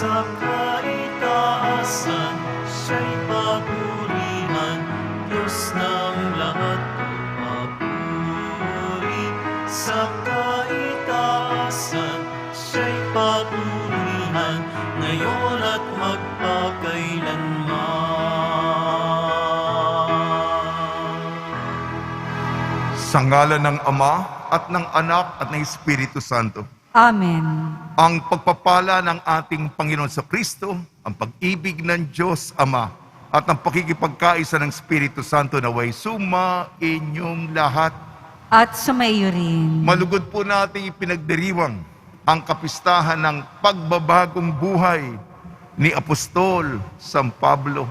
sa kaitaasan, siya'y papurihan, Diyos ng lahat. Papuri sa kaitaasan, siya'y papurihan, ngayon at magpakailanman. Sa ngalan ng Ama at ng Anak at ng Espiritu Santo. Amen. Ang pagpapala ng ating Panginoon sa Kristo, ang pag-ibig ng Diyos Ama, at ang pakikipagkaisa ng Espiritu Santo naway suma inyong lahat. At sumaiyo rin. Malugod po natin ipinagdiriwang ang kapistahan ng pagbabagong buhay ni Apostol San Pablo.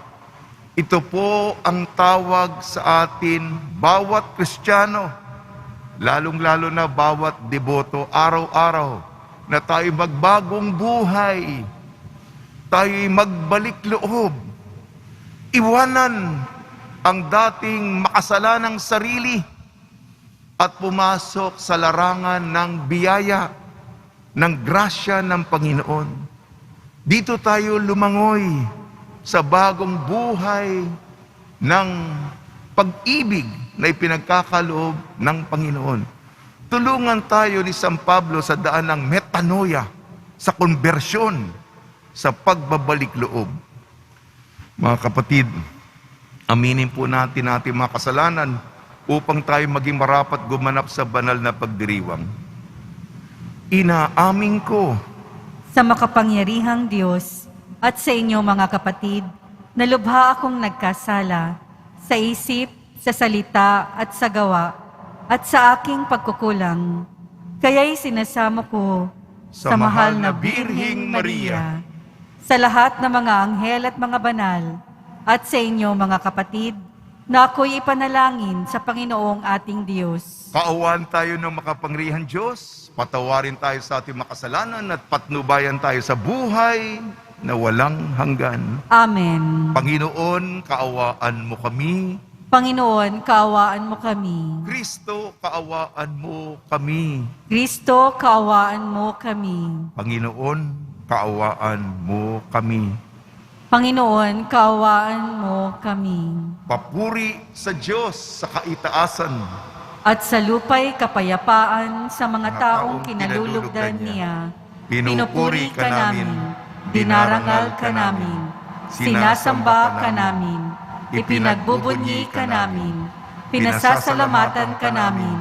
Ito po ang tawag sa atin bawat Kristiyano, lalong-lalo na bawat deboto, araw-araw na tayo magbagong buhay, tayo magbalik loob, iwanan ang dating makasalanang sarili at pumasok sa larangan ng biyaya, ng grasya ng Panginoon. Dito tayo lumangoy sa bagong buhay ng pag-ibig na ipinagkakaloob ng Panginoon. Tulungan tayo ni San Pablo sa daan ng metanoia, sa konbersyon, sa pagbabalik loob. Mga kapatid, aminin po natin ating mga kasalanan upang tayo maging marapat gumanap sa banal na pagdiriwang. Inaamin ko Sa makapangyarihang Diyos at sa inyo mga kapatid, na lubha akong nagkasala sa isip, sa salita at sa gawa, at sa aking pagkukulang. Kaya'y sinasamo ko sa mahal na Birheng Maria, sa lahat ng mga anghel at mga banal, at sa inyo mga kapatid, na ako'y ipanalangin sa Panginoong ating Diyos. kaawaan tayo ng makapangyarihang Diyos, patawarin tayo sa ating makasalanan at patnubayan tayo sa buhay na walang hanggan. Amen. Panginoon, kaawaan mo kami. Panginoon, kaawaan mo kami. Kristo, kaawaan mo kami. Kristo, kaawaan mo kami. Panginoon, kaawaan mo kami. Panginoon, kaawaan mo kami. Papuri sa Diyos sa kaitaasan. At sa lupa'y kapayapaan sa mga taong kinalulugdan niya. Pinupuri ka namin, dinarangal ka namin, sinasamba ka namin, ipinagbubunyi ka namin, pinasasalamatan ka namin,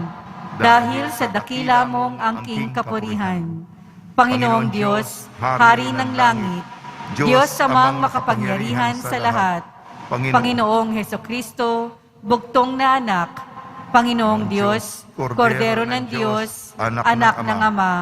dahil sa dakila mong angking kapurihan. Panginoong Diyos, Hari ng langit, Diyos amang makapangyarihan sa lahat, Panginoong Hesukristo, bugtong na anak, Panginoong Diyos, Kordero ng Diyos, Anak ng Ama,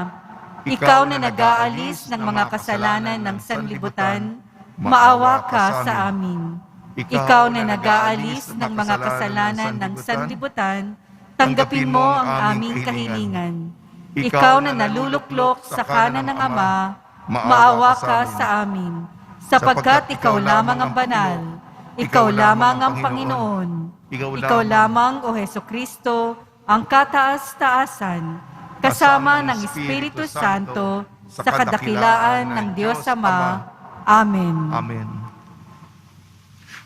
Ikaw na nag-aalis ng mga kasalanan ng sanlibutan, maawa ka sa amin. Ikaw na nag-aalis ng mga kasalanan ng sanlibutan, tanggapin mo ang aming kahilingan. Ikaw na naluluklok sa kanan ng Ama, maawa ka sa amin. Sapagkat Ikaw lamang ang banal, Ikaw lamang ang Panginoon, Ikaw lamang, O Hesukristo, ang kataas-taasan, kasama ng Espiritu Santo, sa kadakilaan ng Diyos Ama. Amen. Amen.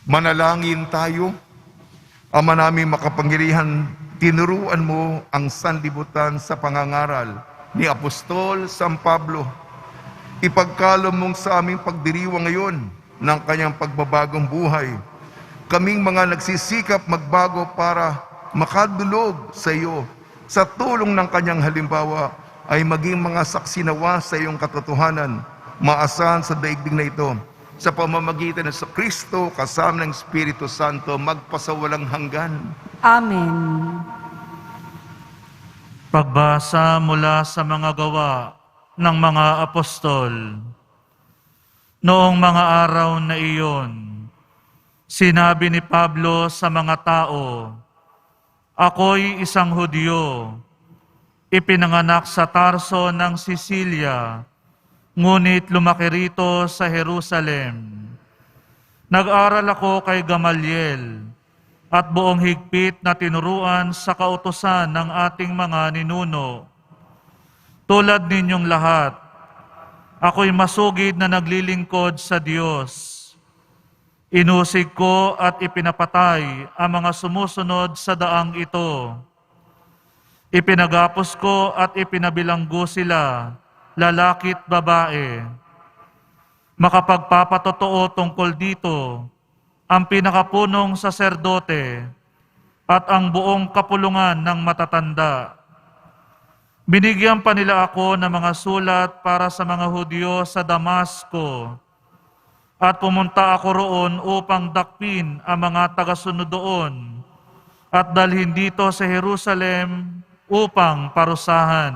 Manalangin tayo. Ama namin makapangyarihan, tinuruan mo ang sanlibutan sa pangangaral ni Apostol San Pablo. Ipagkaloob mong sa aming pagdiriwang ngayon ng kanyang pagbabagong buhay. Kaming mga nagsisikap magbago para makadulog sa iyo. Sa tulong ng kanyang halimbawa ay maging mga saksi nawa sa iyong katotohanan, maasahan sa daigdig na ito. Sa pamamagitan ng Kristo, kasama ng Espiritu Santo, magpasawalang hanggan. Amen. Pagbasa mula sa mga gawa ng mga apostol. Noong mga araw na iyon, sinabi ni Pablo sa mga tao, "Ako'y isang Hudyo, ipinanganak sa Tarso ng Sicilia, ngunit lumaki rito sa Jerusalem. Nag-aral ako kay Gamaliel at buong higpit na tinuruan sa kautusan ng ating mga ninuno. Tulad ninyong lahat, Ako'y masugid na naglilingkod sa Diyos. Inusig ko at ipinapatay ang mga sumusunod sa daang ito. Ipinagapos ko at ipinabilanggo sila, lalaki't babae. Makapagpapatotoo tungkol dito ang pinakapunong saserdote at ang buong kapulungan ng matatanda. Binigyan pa nila ako ng mga sulat para sa mga Hudyo sa Damasco at pumunta ako roon upang dakpin ang mga tagasunod doon at dalhin dito sa Jerusalem upang parusahan.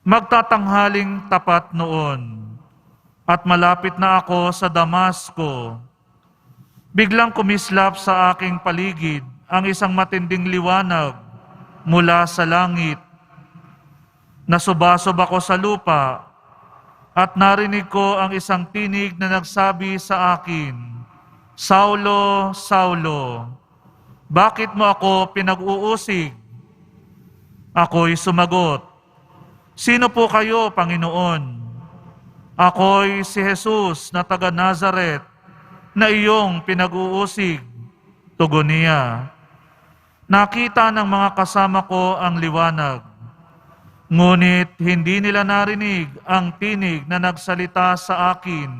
Magtatanghaling tapat noon at malapit na ako sa Damasco. Biglang kumislap sa aking paligid ang isang matinding liwanag mula sa langit. Nasubasob ako sa lupa at narinig ko ang isang tinig na nagsabi sa akin, "Saulo, Saulo, bakit mo ako pinag-uusig?" Ako'y sumagot, "Sino po kayo, Panginoon?" "Ako'y si Jesus na taga Nazaret na iyong pinag-uusig," tugon niya. Nakita ng mga kasama ko ang liwanag, ngunit hindi nila narinig ang tinig na nagsalita sa akin.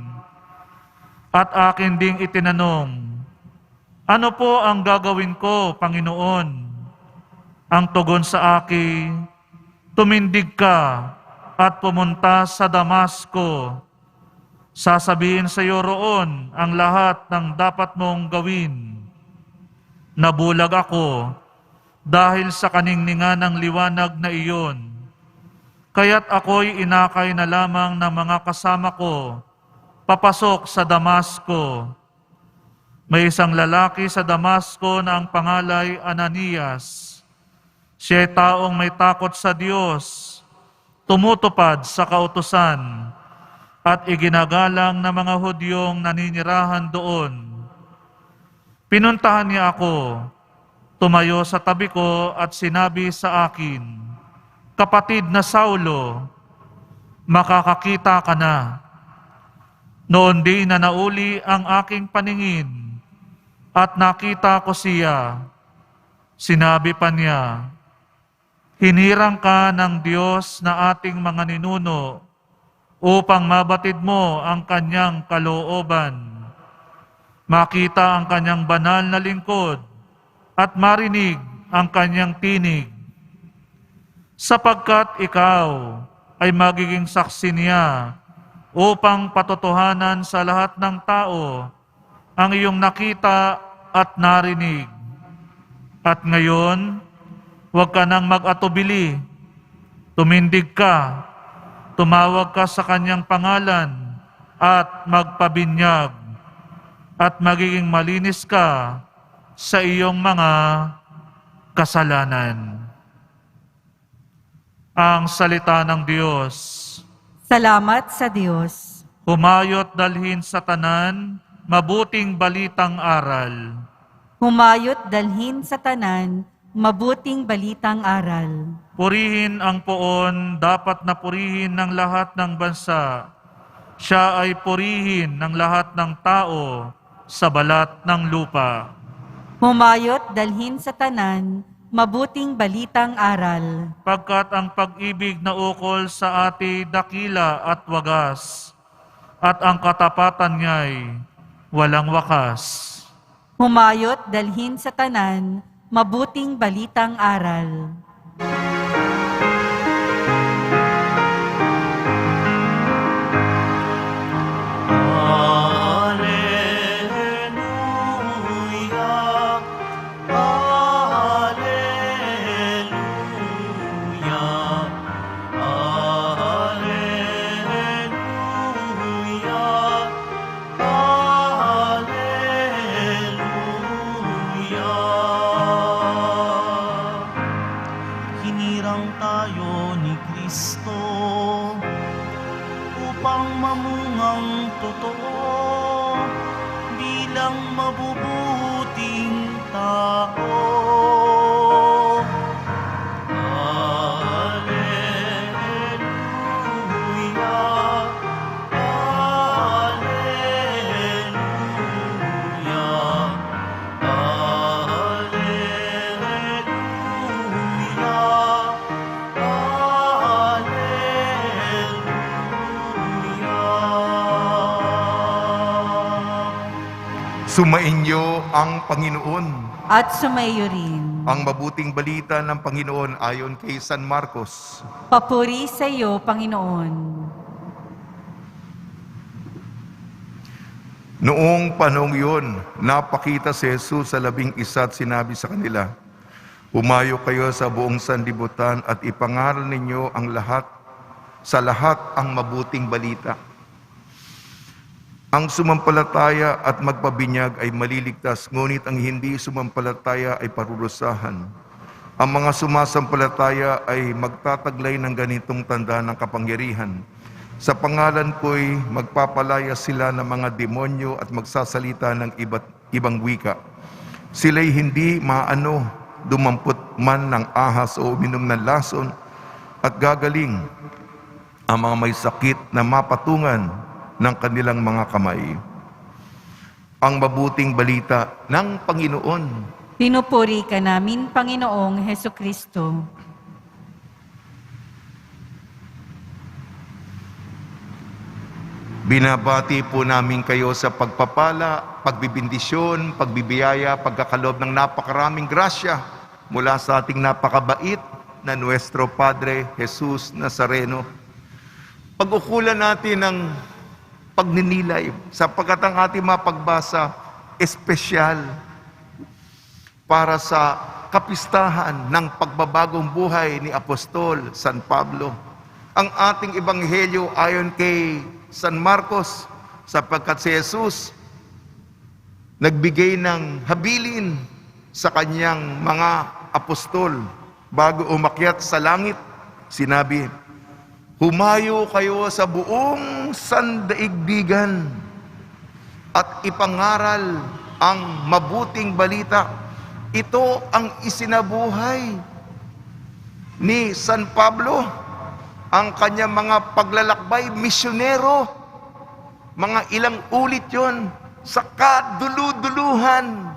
At akin ding itinanong, "Ano po ang gagawin ko, Panginoon?" Ang tugon sa akin, "Tumindig ka at pumunta sa Damasco. Sasabihin sa iyo roon ang lahat ng dapat mong gawin." Nabulag ako dahil sa kaningningan ng liwanag na iyon. Kaya't ako'y inakay na lamang ng mga kasama ko papasok sa Damasco. May isang lalaki sa Damasco na ang pangalay Ananias. Siya'y taong may takot sa Diyos, tumutupad sa kautusan, at iginagalang ng mga Hudyong naninirahan doon. Pinuntahan niya ako, tumayo sa tabi ko at sinabi sa akin, "Kapatid na Saulo, makakakita ka na." Noon din na nauli ang aking paningin at nakita ko siya. Sinabi pa niya, "Hinirang ka ng Diyos na ating mga ninuno upang mabatid mo ang kanyang kalooban, makita ang kanyang banal na lingkod at marinig ang kanyang tinig. Sapagkat ikaw ay magiging saksi niya upang patotohanan sa lahat ng tao ang iyong nakita at narinig. At ngayon, huwag ka nang mag-atubili. Tumindig ka, tumawag ka sa kanyang pangalan at magpabinyag, at magiging malinis ka sa iyong mga kasalanan." Ang salita ng Diyos. Salamat sa Diyos. Humayot dalhin sa tanan, mabuting balitang aral. Humayot dalhin sa tanan, mabuting balitang aral. Purihin ang poon, dapat na purihin ng lahat ng bansa. Siya ay purihin ng lahat ng tao sa balat ng lupa. Humayot dalhin sa tanan, mabuting balitang aral. Pagkat ang pag-ibig na ukol sa ati dakila at wagas, at ang katapatan niya'y walang wakas. Humayot dalhin sa tanan, mabuting balitang aral. Alleluia, Alleluia, Alleluia, Alleluia. Hinirang tayo ni Kristo upang mamungang totoo bilang mabubuting tao. Alleluia, Sumainyo ang Panginoon. At sumaiyo rin. Ang mabuting balita ng Panginoon ayon kay San Marcos. Papuri sa iyo, Panginoon. Noong panahong yun, napakita si Jesus sa 11 at sinabi sa kanila, "Humayo kayo sa buong sanlibutan at ipangaral ninyo ang sa lahat ang mabuting balita. Ang sumampalataya at magpabinyag ay maliligtas, ngunit ang hindi sumampalataya ay parurusahan. Ang mga sumasampalataya ay magtataglay ng ganitong tanda ng kapangyarihan. Sa pangalan ko'y magpapalaya sila ng mga demonyo at magsasalita ng ibang wika. Sila'y hindi maano, dumampot man ng ahas o uminom ng lason, at gagaling ang mga may sakit na mapatungan ng kanilang mga kamay." Ang mabuting balita ng Panginoon. Pinupuri ka namin, Panginoong Hesukristo. Binabati po namin kayo sa pagpapala, pagbibindisyon, pagbibiyaya, pagkakalob ng napakaraming grasya mula sa ating napakabait na Nuestro Padre Jesus Nazareno. Pag-ukulan natin ng pagninilay sapagkat ang ating mapagbasa espesyal para sa kapistahan ng pagbabagong buhay ni Apostol San Pablo. Ang ating ebanghelyo ayon kay San Marcos, sapagkat si Jesus nagbigay ng habilin sa kanyang mga apostol bago umakyat sa langit. Sinabi, "Humayo kayo sa buong sandaigdigan at ipangaral ang mabuting balita." Ito ang isinabuhay ni San Pablo, ang kanyang mga paglalakbay, misyonero. Mga ilang ulit yon sa kadulu-duluhan,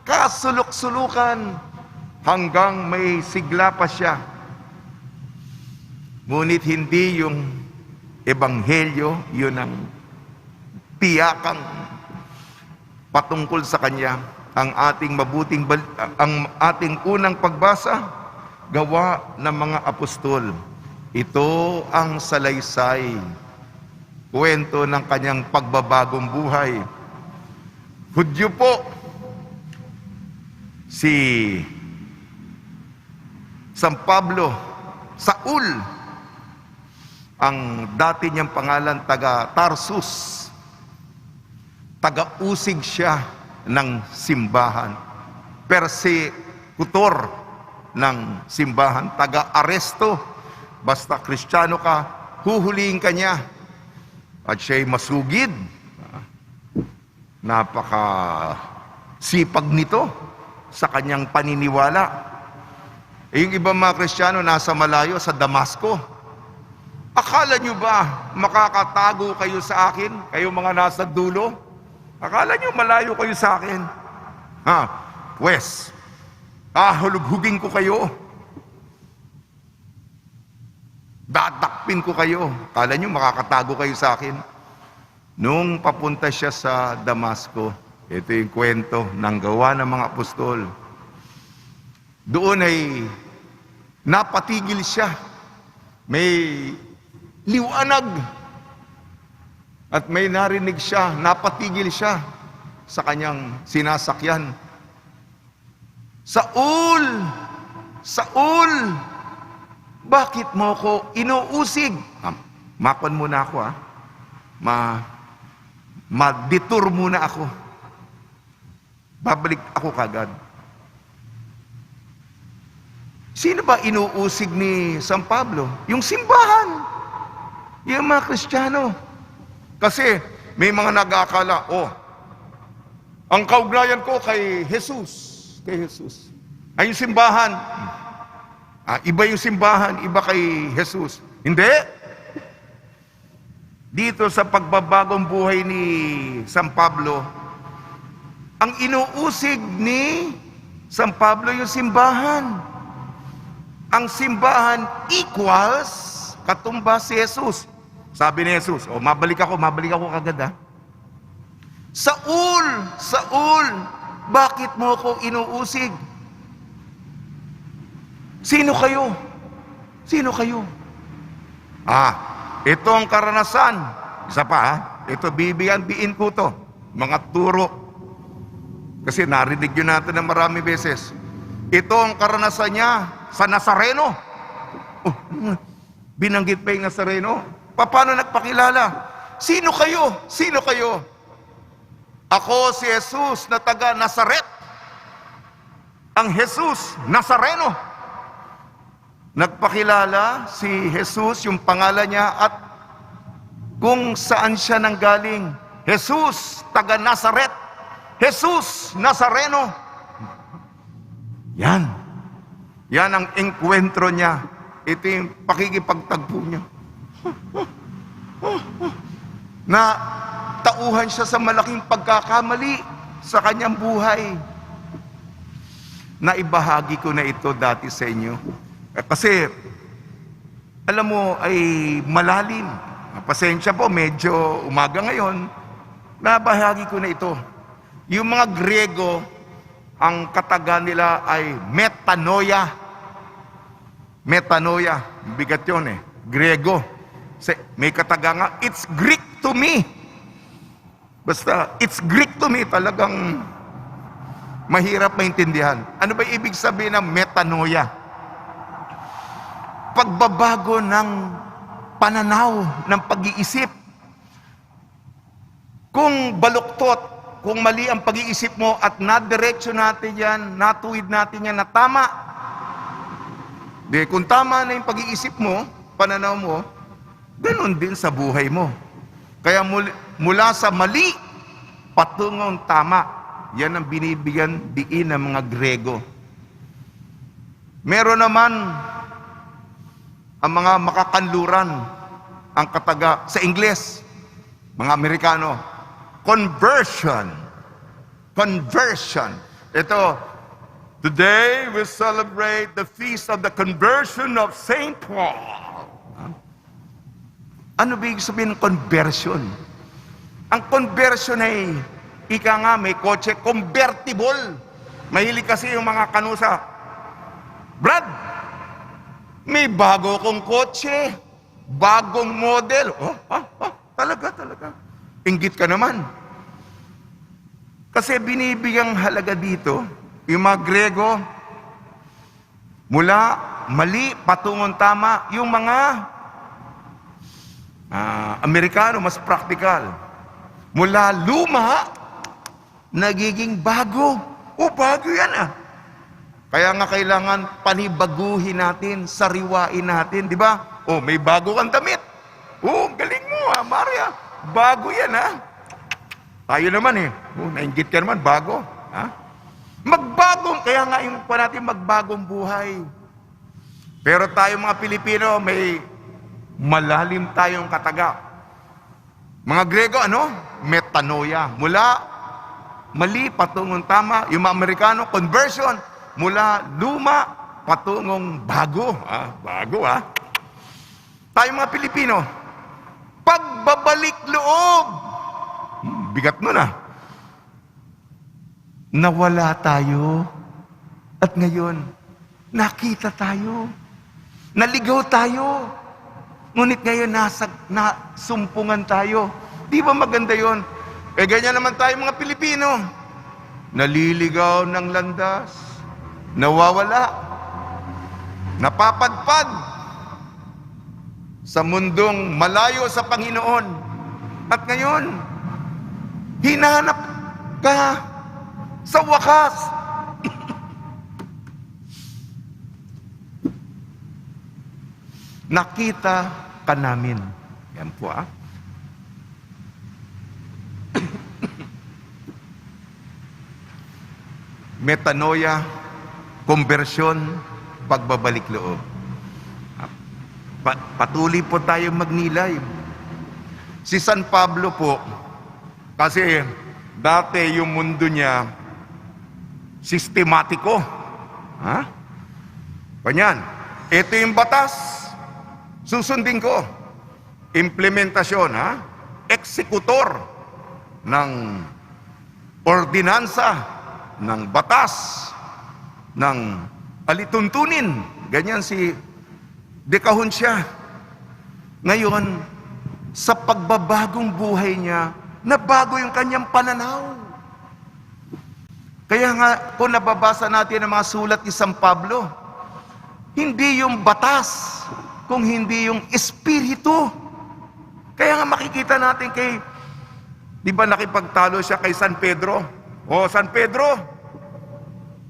kasulok-sulukan, hanggang may sigla pa siya. Ngunit hindi yung ebanghelyo, yun ang tiyakang patungkol sa kanya. Ang ating unang pagbasa, Gawa ng mga Apostol. Ito ang salaysay, kwento ng kanyang pagbabagong buhay. Hudyo po si San Pablo, Saul, ang dati niyang pangalan taga Tarsus. Taga-usig siya ng simbahan, persekutor ng simbahan, taga-aresto. Basta Kristiyano ka, huhulihin ka niya. At siya'y masugid. Napaka-sipag nito sa kanyang paniniwala. Yung ibang mga Kristiyano nasa malayo, sa Damasco. Akala nyo ba makakatago kayo sa akin? Kayo mga nasa dulo? Akala nyo malayo kayo sa akin? Pwes, hulughugin ko kayo. Dadakpin ko kayo. Akala nyo makakatago kayo sa akin? Nung papunta siya sa Damasco, ito yung kwento ng Gawa ng mga Apostol. Doon ay napatigil siya. May liwanag. At may narinig siya, napatigil siya sa kanyang sinasakyan. Saul! Saul! Bakit mo ko inuusig? Makon muna ako ma-detour muna ako. Babalik ako kagad. Sino ba inuusig ni San Pablo? Yung simbahan. Yung mga Kristiyano. Kasi may mga nag-aakala, ang kaugnayan ko kay Jesus. Kay Jesus. Ay yung simbahan. Iba yung simbahan, iba kay Jesus. Hindi. Dito sa pagbabagong buhay ni San Pablo, ang inuusig ni San Pablo yung simbahan. Ang simbahan equals katumbas si Jesus. Sabi ni Jesus, mabalik ako kagad . Saul, bakit mo ako inuusig? Sino kayo? Sino kayo? Ito ang karanasan. Isa pa ito bibiin ko to. Mga turo. Kasi narinig yun natin na marami beses. Ito ang karanasan niya sa Nazareno. Binanggit pa yung Nazareno. Paano nagpakilala? Sino kayo? Sino kayo? Ako si Jesus na taga Nazaret. Ang Jesus Nazareno. Nagpakilala si Jesus, yung pangalan niya at kung saan siya nanggaling. Jesus, taga Nazaret. Jesus Nazareno. Yan. Yan ang enkwentro niya. Ito yung pakikipagtagpo niya. Na tauhan siya sa malaking pagkakamali sa kanyang buhay. Naibahagi ko na ito dati sa inyo. Kasi, alam mo, ay malalim. Pasensya po, medyo umaga ngayon. Nabahagi ko na ito. Yung mga Grego, ang kataga nila ay metanoia. Metanoia. Bigat yun Grego. May kataga nga, it's Greek to me. Basta, it's Greek to me. Talagang mahirap maintindihan. Ano ba ibig sabihin ng metanoia? Pagbabago ng pananaw, ng pag-iisip. Kung baluktot, kung mali ang pag-iisip mo at nadiretso natin yan, natuwid natin yan na tama. Kung tama na yung pag-iisip mo, pananaw mo, ganun din sa buhay mo. Kaya mula sa mali, patungong tama. Yan ang binibigyan diin ng mga Grego. Meron naman ang mga makakanluran, ang kataga sa Ingles, mga Amerikano, conversion. Conversion. Ito, today we celebrate the feast of the conversion of St. Paul. Ano ba ibig sabihin ng conversion? Ang conversion ay, ika nga, may kotse, convertible. Mahilig kasi yung mga kanusa. Brad, may bago kong kotse, bagong model. Talaga. Inggit ka naman. Kasi binibigyang halaga dito, yung mga Grego, mula mali patungong tama, yung mga Amerikano, mas practical. Mula luma, nagiging bago. Bago yan Kaya nga kailangan panibaguhin natin, sariwain natin, di ba? May bago kang damit. Galing mo Maria. Bago yan Tayo naman nainggit ka naman, bago. Magbagong, kaya nga yung pa natin magbagong buhay. Pero tayo mga Pilipino, may malalim tayong kataga. Mga Grego, metanoia. Mula mali patungong tama. Yung mga Amerikano, conversion. Mula luma patungong bago. Bago Tayo mga Pilipino, pagbabalik loob. Bigat nun Nawala tayo. At ngayon, nakita tayo. Naligaw tayo. Ngunit ngayon, nasumpungan tayo. Di ba maganda yon? Ganyan naman tayo mga Pilipino. Naliligaw ng landas. Nawawala. Napapadpad sa mundong malayo sa Panginoon. At ngayon, hinanap ka sa wakas. Nakita ka namin. Yan po Metanoia, konbersyon, pagbabalik loob. Patuloy po tayo magnilay. Si San Pablo po, kasi dati yung mundo niya, sistematiko. Kanyan, ito yung batas, susundin ko. Implementasyon, eksekutor ng ordinansa, ng batas, ng alituntunin. Ganyan si Dekahon siya. Ngayon, sa pagbabagong buhay niya, nabago yung kanyang pananaw. Kaya nga, kung nababasa natin ang mga sulat ni San Pablo, hindi yung batas, kung hindi yung espiritu. Kaya nga makikita natin di ba nakipagtalo siya kay San Pedro? San Pedro,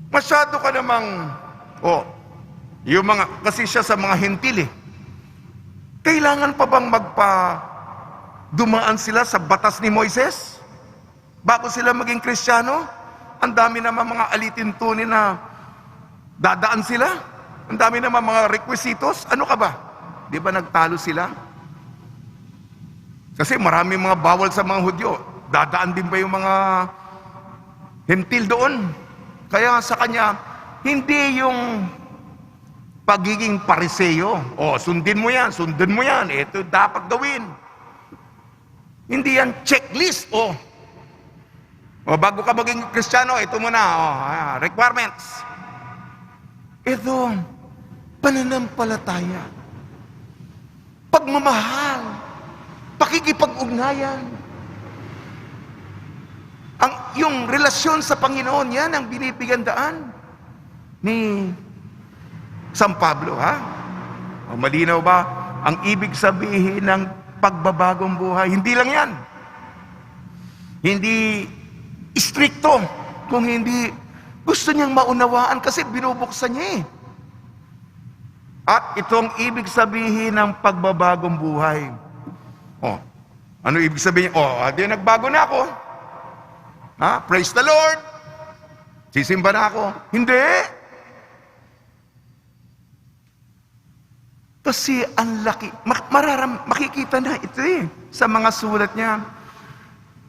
masyado ka namang, kasi siya sa mga hentil Kailangan pa bang dumaan sila sa batas ni Moises? Bago sila maging Kristiyano? Ang dami naman mga alituntunin na dadaan sila. Ang dami naman mga requisitos. Ano ka ba? Di ba nagtalo sila? Kasi marami mga bawal sa mga Hudyo. Dadaan din ba yung mga hentil doon? Kaya sa kanya, hindi yung pagiging pariseyo. Sundin mo yan, ito dapat gawin. Hindi yan checklist. Bago ka maging Kristiyano, ito muna, requirements. Ito, pananampalataya, pagmamahal, pakikipag-ugnayan. Yung relasyon sa Panginoon, yan ang binibigyan daan ni San Pablo, malinaw ba? Ang ibig sabihin ng pagbabagong buhay, hindi lang yan. Hindi istrikto, kung hindi gusto niyang maunawaan kasi binubuksan niya At itong ibig sabihin ng pagbabagong buhay. Ano ibig sabihin? Di nagbago na ako. Praise the Lord. Sisimba na ako. Hindi. Kasi ang laki, makikita na ito sa mga sulat niya.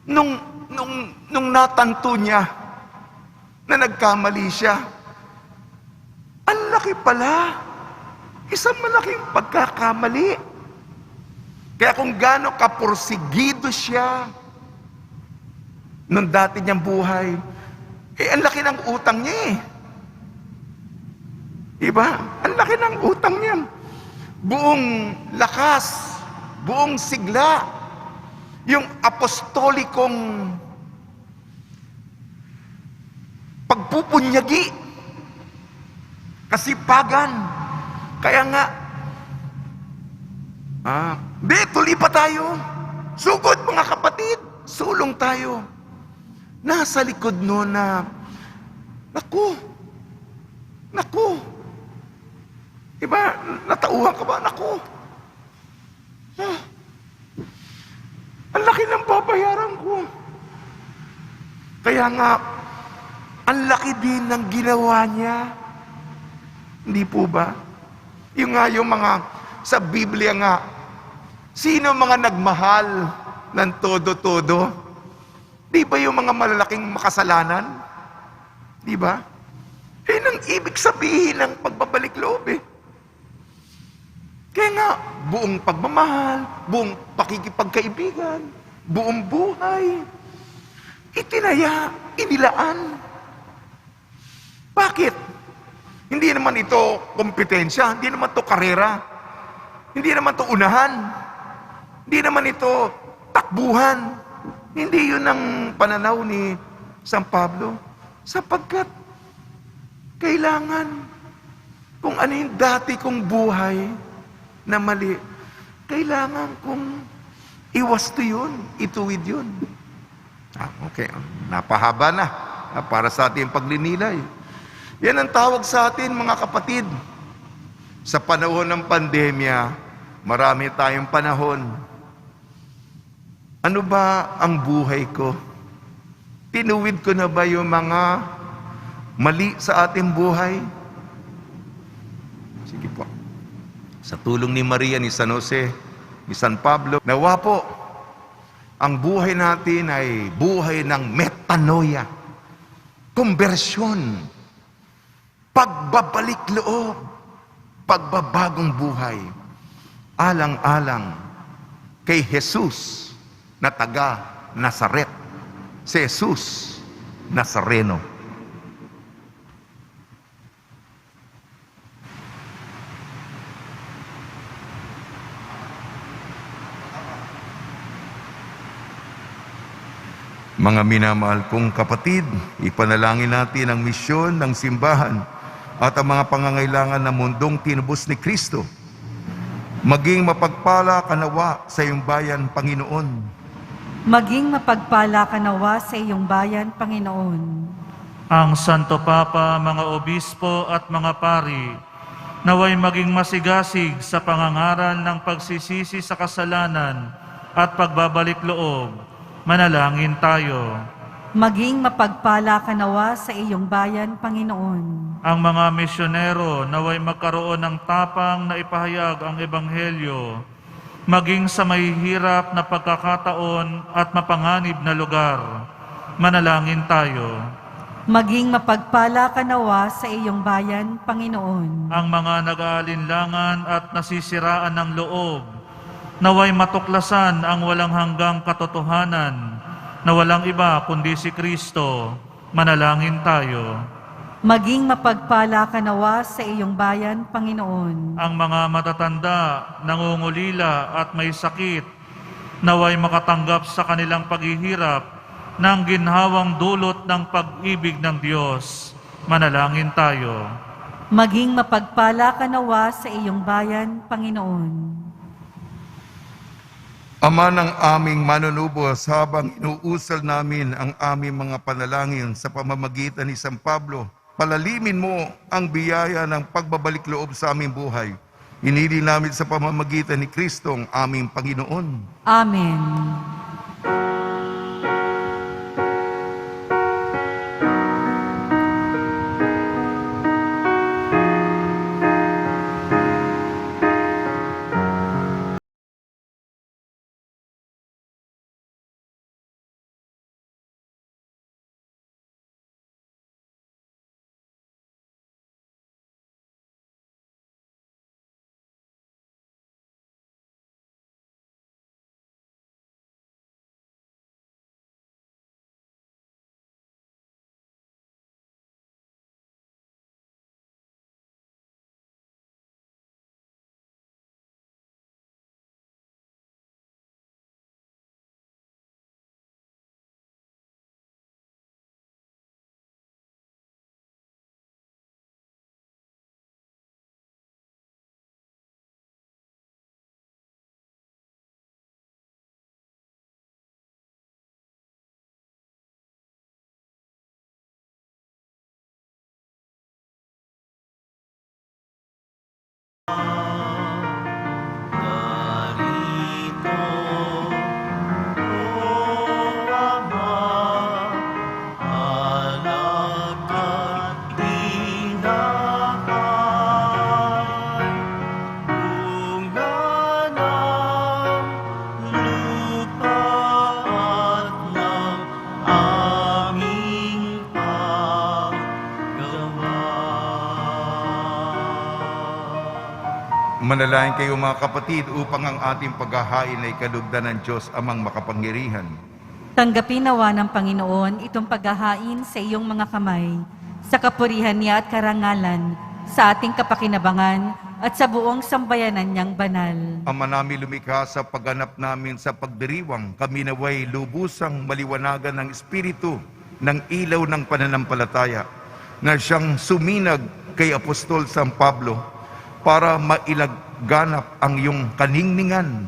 Nung natanto niya na nagkamali siya, ang laki pala. Isang malaking pagkakamali. Kaya kung gaano kapursigido siya nung dati niyang buhay, ang laki ng utang niya Diba? Ang laki ng utang niya. Buong lakas, buong sigla, yung apostolikong pagpupunyagi, kasipagan. Kaya nga, tuloy pa tayo. Sugod mga kapatid, sulong tayo. Nasa likod no na, naku, diba, natauhan ka ba? Naku, ang laki ng babayaran ko. Kaya nga, ang laki din ng ginawa niya. Hindi po ba? Yung mga, sa Biblia nga, sino mga nagmahal ng todo-todo? Di ba yung mga malalaking makasalanan? Di ba? Ang ibig sabihin ng pagbabalik loob Kaya nga, buong pagmamahal, buong pakikipagkaibigan, buong buhay, itinaya, inilaan. Bakit? Hindi naman ito kompetensya, hindi naman ito karera, hindi naman ito unahan, hindi naman ito takbuhan. Hindi yun ang pananaw ni San Pablo. Sapagkat kailangan kung ano yung dati kong buhay na mali, kailangan kong iwasto yun, ituwid yun. Okay, napahaba na para sa ating paglinilay. Yan ang tawag sa atin, mga kapatid. Sa panahon ng pandemya, marami tayong panahon. Ano ba ang buhay ko? Tinuwid ko na ba yung mga mali sa ating buhay? Sige po. Sa tulong ni Maria, ni San Jose, ni San Pablo, nawa po, ang buhay natin ay buhay ng metanoia, konbersyon, pagbabalik loob, pagbabagong buhay, alang-alang kay Jesus na taga Nazaret. Si Jesus Nazareno. Mga minamahal kong kapatid, ipanalangin natin ang misyon ng simbahan at ang mga pangangailangan ng mundong tinubos ni Kristo. Maging mapagpala ka nawa sa iyong bayan, Panginoon. Maging mapagpala ka nawa sa iyong bayan, Panginoon. Ang Santo Papa, mga obispo at mga pari, naway maging masigasig sa pangangaral ng pagsisisi sa kasalanan at pagbabalik loob. Manalangin tayo. Maging mapagpala ka nawa sa iyong bayan, Panginoon. Ang mga misyonero naway magkaroon ng tapang na ipahayag ang Ebanghelyo, maging sa mahihirap na pagkakataon at mapanganib na lugar. Manalangin tayo. Maging mapagpala ka nawa sa iyong bayan, Panginoon. Ang mga nag-aalinlangan at nasisiraan ng loob, naway matuklasan ang walang hanggang katotohanan na walang iba kundi si Kristo. Manalangin tayo. Maging mapagpala ka nawa sa iyong bayan, Panginoon. Ang mga matatanda, nangungulila at may sakit, naway makatanggap sa kanilang paghihirap ng ginhawang dulot ng pag-ibig ng Diyos. Manalangin tayo. Maging mapagpala ka nawa sa iyong bayan, Panginoon. Ama ng aming manunubos, habang inuusal namin ang aming mga panalangin sa pamamagitan ni San Pablo, palalimin mo ang biyaya ng pagbabalik loob sa aming buhay. Hinili namin sa pamamagitan ni Kristo ang aming Panginoon. Amen. Narito, O Ama, alak at tinapay, bunga ng lupa at ng aming paggawa. Manalangin kayo mga kapatid upang ang ating paghahain ay kalugdan ng Diyos amang makapangyarihan. Tanggapin nawa ng Panginoon itong paghahain sa iyong mga kamay, sa kapurihan niya at karangalan, sa ating kapakinabangan at sa buong sambayanan niyang banal. Ama namin lumikha, sa pagganap namin sa pagdiriwang, kami naway lubusang maliwanagan ng Espiritu ng ilaw ng pananampalataya na siyang suminag kay Apostol San Pablo para mailagganap ang iyong kaningningan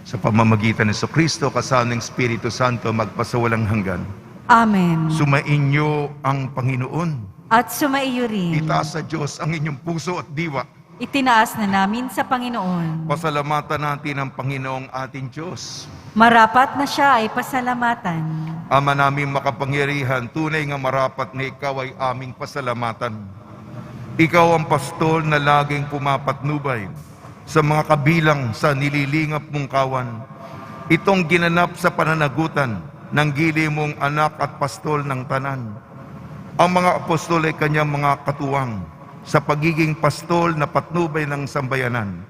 sa pamamagitan ni Kristo kasama ng Espiritu Santo magpasawalang hanggan. Amen. Sumainyo ang Panginoon. At sumaiyo rin. Itaas sa Diyos ang inyong puso at diwa. Itinaas na namin sa Panginoon. Pasalamatan natin ang Panginoong ating Diyos. Marapat na siya ay pasalamatan. Ama namin makapangyarihan, tunay nga marapat na ikaw ay aming pasalamatan. Ikaw ang pastol na laging pumapatnubay sa mga kabilang sa nililingap mong kawan. Itong ginanap sa pananagutan ng gili mong anak at pastol ng tanan. Ang mga apostol ay kanyang mga katuwang sa pagiging pastol na patnubay ng sambayanan.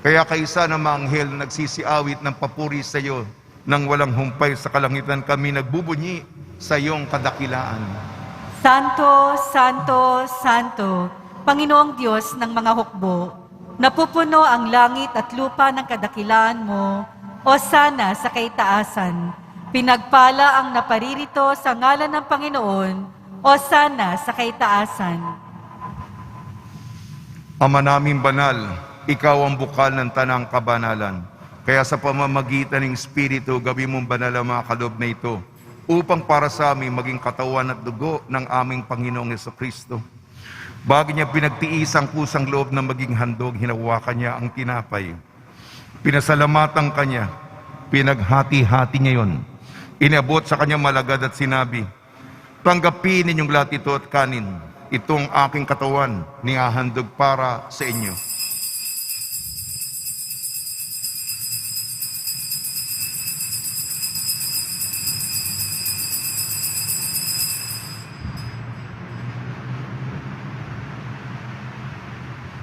Kaya kaisa na mga anghel nagsisiawit ng papuri sa iyo nang walang humpay sa kalangitan, kami nagbubunyi sa iyong kadakilaan. Santo, Santo, Santo, Panginoong Diyos ng mga hukbo, napupuno ang langit at lupa ng kadakilaan mo, o sana sa kaitaasan. Pinagpala ang naparirito sa ngalan ng Panginoon, o sana sa kaitaasan. Ama naming banal, ikaw ang bukal ng tanang kabanalan. Kaya sa pamamagitan ng Espiritu, gawin mong banal ang mga kaloob na ito, upang para sa amin maging katawan at dugo ng aming Panginoong Jesucristo. Bago niya pinagtiis ang kusang loob na maging handog, hinawakan niya ang tinapay. Pinasalamatan kanya, pinaghati-hati niya yon. Inabot sa kanya malagad at sinabi, tanggapin ninyong lahat ito at kanin. Itong aking katawan, nihahandog para sa inyo.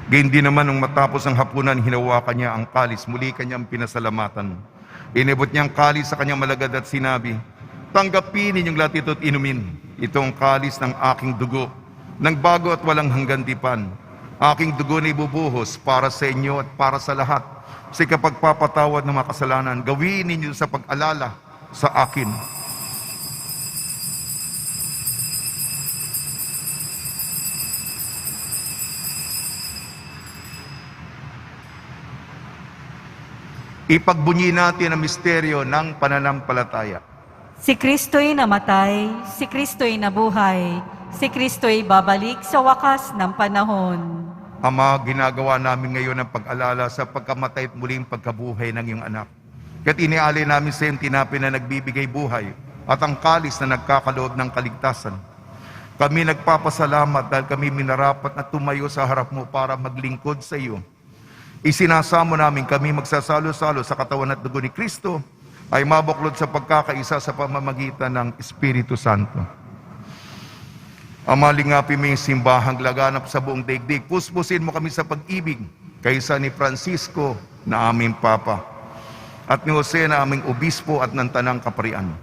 Gayun din naman nung matapos ang hapunan, hinawakan niya ang kalis, muli kanyang pinasalamatan. Inibot niya ang kalis sa kanyang malagad at sinabi, tanggapin ninyong lahat ito at inumin. Itong kalis ng aking dugo, ng bago at walang hanggan tipan. Aking dugo na ibubuhos para sa inyo at para sa lahat. Sa kapagpapatawad ng mga kasalanan, gawin ninyo sa pag-alala sa akin. Ipagbunyi natin ang misteryo ng pananampalataya. Si Kristo'y namatay, si Kristo'y nabuhay, si Kristo'y babalik sa wakas ng panahon. Ama, ginagawa namin ngayon ang pag-alala sa pagkamatay at muling pagkabuhay ng iyong anak. Kaya't inialay namin sa iyong tinapay na nagbibigay buhay at ang kalis na nagkakaloob ng kaligtasan. Kami nagpapasalamat dahil kami minarapat na tumayo sa harap mo para maglingkod sa iyo. Isinasamo namin kami magsasalo-salo sa katawan at dugo ni Kristo ay mabuklod sa pagkakaisa sa pamamagitan ng Espiritu Santo. Ama, lingapin mo yung simbahang laganap sa buong daigdig. Puspusin mo kami sa pag-ibig kaysa ni Francisco na aming Papa at ni Jose na aming Obispo at ng Tanang Kaparian.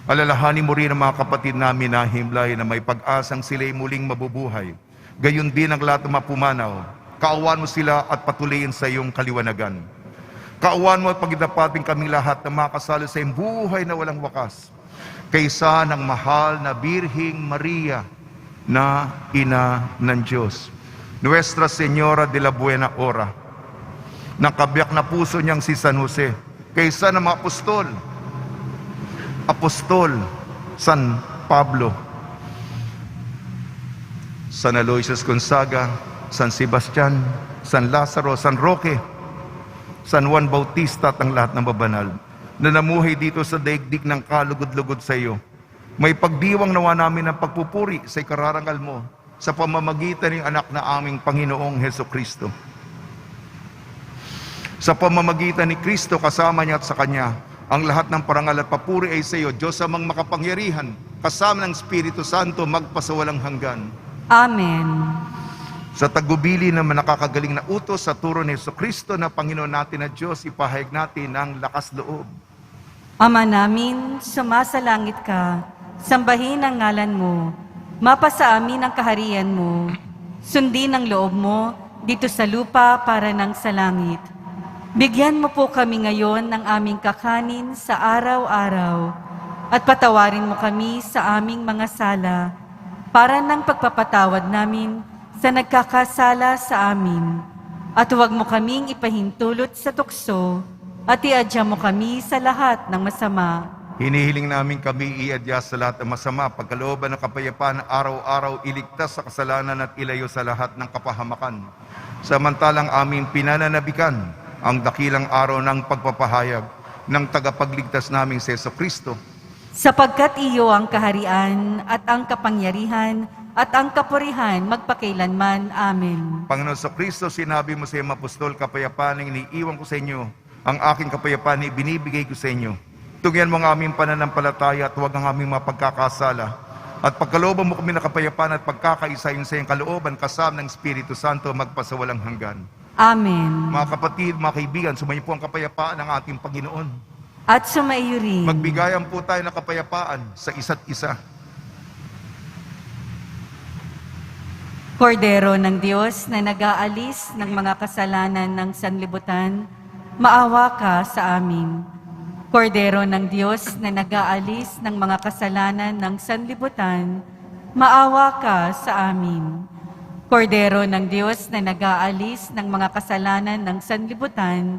Alalahanin mo rin ang mga kapatid namin na himlay na may pag-asang sila'y muling mabubuhay. Gayon din ang lahat ng mapumanaw. Kaawaan mo sila at patuloyin sa iyong kaliwanagan. Kaawaan mo at pagdapating kami lahat na makasalo sa iyong buhay na walang wakas. Kaysa ng mahal na Birhing Maria na Ina ng Diyos. Nuestra Señora de la Buena Hora. Ng kabiyak na puso niyang si San Jose. Kaysa ng mga Apostol San Pablo, San Aloysius Gonzaga, San Sebastian, San Lazaro, San Roque, San Juan Bautista at ang lahat ng babanal na namuhay dito sa daigdig ng kalugod-lugod sa iyo. May pagdiwang nawa namin ng pagpupuri sa ikararangal mo sa pamamagitan ng anak na aming Panginoong Hesukristo. Sa pamamagitan ni Kristo kasama niya at sa Kanya, ang lahat ng parangal at papuri ay sa iyo, Diyos amang makapangyarihan, kasama ng Espiritu Santo magpasawalang hanggan. Amen. Sa tagubili ng nakakagaling na utos sa turo ni Jesucristo na Panginoon natin na Diyos, ipahayag natin ang lakas loob. Ama namin, sumasalangit ka, sambahin ang ngalan mo, mapasa amin ang kaharian mo, sundin ang loob mo dito sa lupa para nang sa langit. Bigyan mo po kami ngayon ng aming kakanin sa araw-araw at patawarin mo kami sa aming mga sala para ng pagpapatawad namin sa nagkakasala sa amin. At huwag mo kaming ipahintulot sa tukso at iadya mo kami sa lahat ng masama. Hinihiling namin kami iadya sa lahat ng masama, pagkalooban ng kapayapaan, araw-araw iligtas sa kasalanan at ilayo sa lahat ng kapahamakan. Samantalang aming pinananabikan ang dakilang araw ng pagpapahayag ng tagapagligtas naming si Jesucristo. Sapagkat iyo ang kaharian at ang kapangyarihan at ang kapurihan magpakailanman. Amen. Panginoon Jesucristo, sinabi mo sa iyong apostol, kapayapaan ang iniiwan ko sa inyo, ang aking kapayapaan ay binibigay ko sa inyo. Tungyan mo ang aming pananampalataya at huwag ang aming mapagkakasala. At pagkalooban mo kami na kapayapaan at pagkakaisayin sa iyong kalooban kasama ng Espiritu Santo magpasawalang hanggan. Amen. Mga kapatid, mga kaibigan, sumayin po ang kapayapaan ng ating Panginoon. At sumaiyo rin. Magbigayan po tayo ng kapayapaan sa isa't isa. Kordero ng Diyos na nag-aalis ng mga kasalanan ng sanlibutan, maawa ka sa amin. Kordero ng Diyos na nag-aalis ng mga kasalanan ng sanlibutan, maawa ka sa amin. Kordero ng Diyos na nag-aalis ng mga kasalanan ng sanlibutan,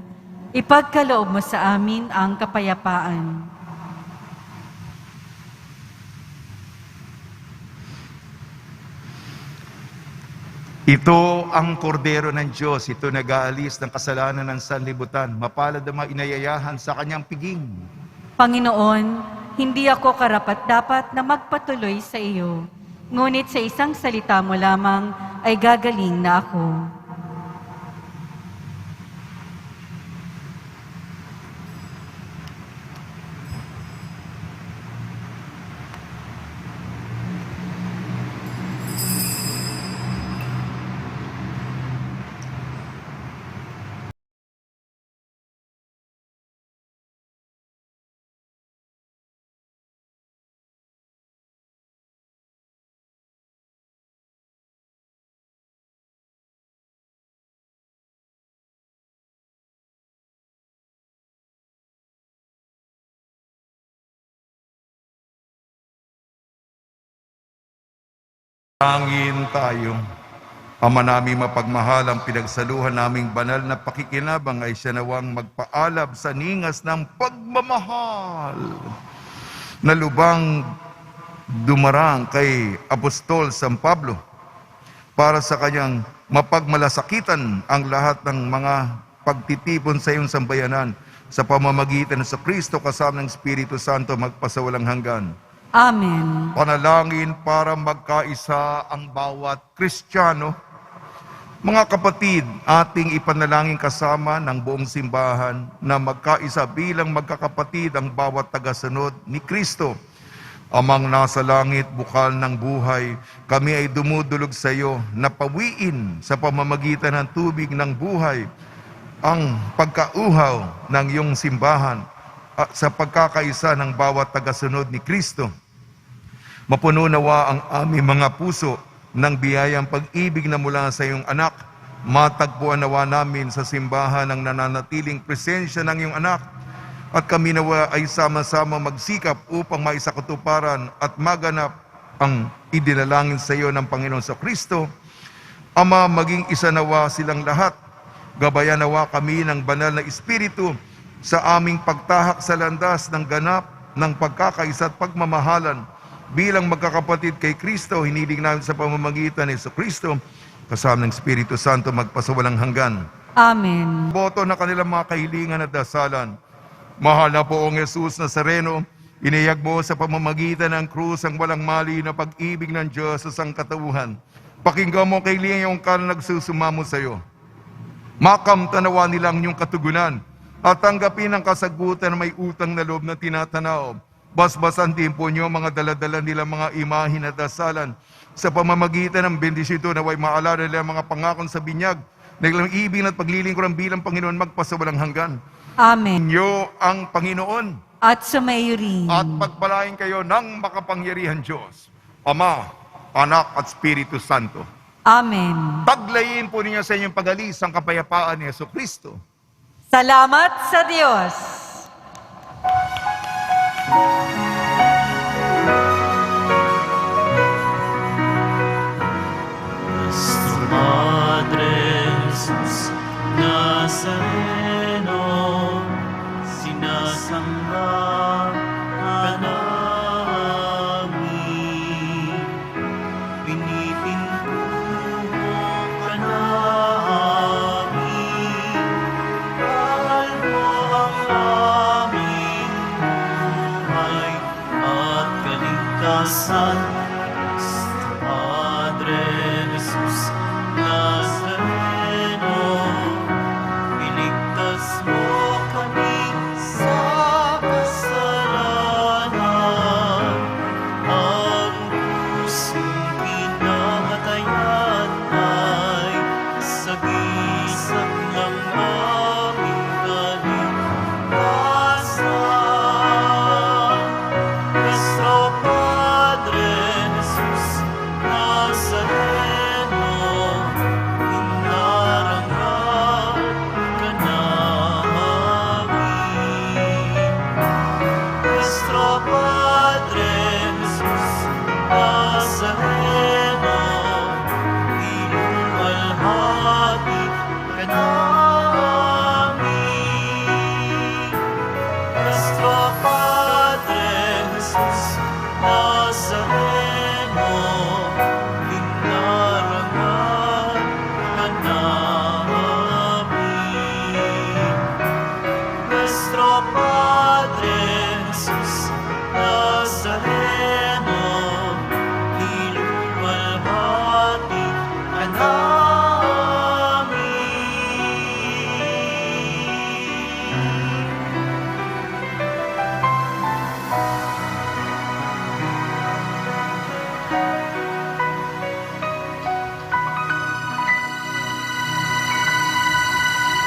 ipagkaloob mo sa amin ang kapayapaan. Ito ang kordero ng Diyos, ito nag-aalis ng kasalanan ng sanlibutan. Mapalad ang mga inayayahan sa kanyang piging. Panginoon, hindi ako karapat-dapat na magpatuloy sa iyo, ngunit sa isang salita mo lamang ay gagaling na ako. Tangin tayo. Ama namin mapagmahal, ang pinagsaluhan naming banal na pakikinabang ay siya nawang magpaalab sa ningas ng pagmamahal na lubang dumarang kay Apostol San Pablo para sa kanyang mapagmalasakitan ang lahat ng mga pagtitipon sa iyong sambayanan sa pamamagitan ng Kristo kasama ng Espiritu Santo magpasawalang hanggan. Amen. Panalangin para magkaisa ang bawat Kristiyano. Mga kapatid, ating ipanalangin kasama ng buong simbahan na magkaisa bilang magkakapatid ang bawat tagasunod ni Kristo. Amang nasa langit, bukal ng buhay, kami ay dumudulog sa iyo na pawiin sa pamamagitan ng tubig ng buhay ang pagkauhaw ng iyong simbahan at sa pagkakaisa ng bawat tagasunod ni Kristo. Mapuno nawa ang aming mga puso ng biyayang pag-ibig na mula sa iyong anak. Matagpuan nawa namin sa simbahan ang nananatiling presensya ng iyong anak. At kami nawa ay sama-sama magsikap upang maisakatuparan at maganap ang idinalangin sa iyo ng Panginoon sa Kristo. Ama, maging isa nawa silang lahat. Gabayan nawa kami ng banal na Espiritu sa aming pagtahak sa landas ng ganap ng pagkakaisa at pagmamahalan. Bilang magkakapatid kay Kristo, hiniling namin sa pamamagitan ni Kristo, kasama ng Espiritu Santo magpasawalang hanggan. Amen. Boto na kanilang mga kahilingan at dasalan. Mahal na poong Jesus Nazareno, iniyag mo sa pamamagitan ng krus ang walang mali na pag-ibig ng Diyos sa sangkatauhan. Pakinggan mo kahilingan yung nagsusumamo sa iyo. Makamtanawa nilang yung katugunan at tanggapin ang kasagutan na may utang na loob na tinatanaw. Basbasan din po niyo mga daladala nilang mga imahin at dasalan sa pamamagitan ng bendisyon na way maalala nila mga pangakon sa binyag na ilang ibig at paglilingkuran bilang Panginoon magpasawalang hanggan. Amen. Inyo ang Panginoon At sumaiyo rin. at pagpalain kayo ng makapangyarihan Diyos, Ama, Anak at Espiritu Santo. Amen. Paglayin po ninyo sa inyong pag-alis ang kapayapaan ni Jesucristo. Salamat sa Diyos. Nuestro Padre Jesús Nazareno, sinasamba ka namin, pinipintuho ka namin, mahal mo ang aming buhay at kaligtasan. Padre Jesus Nazareno, iligtas nuestro Padre.